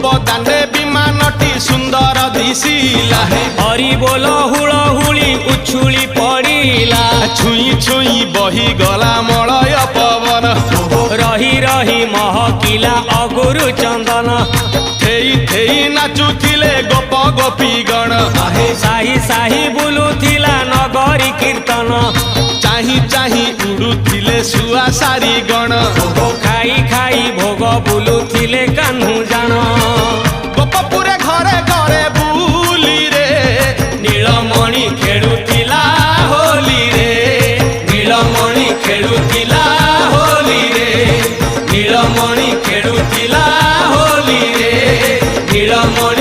बदाने विमानटी सुंदर दिशिला हरि बोल हुलहुली उछुली पड़िला छुई छुई बही गला मलय पवन रही रही महकिला अगुरु चंदन थेई थेई नाचुथिले गोप गोपी गण साही साही बुलुथिला नगरी कीर्तन चाही चाही उड़ुथिले सुआ सारी गण खाई खाई भोग बुलुथिले कान्हू जान गोपपुरे घरे घरे बुली रे नीलमणि खेलुथिला होली रे नीलमणि खेलुथिला होली रे नीलमणि खेलुथिला होली रे नीलमणि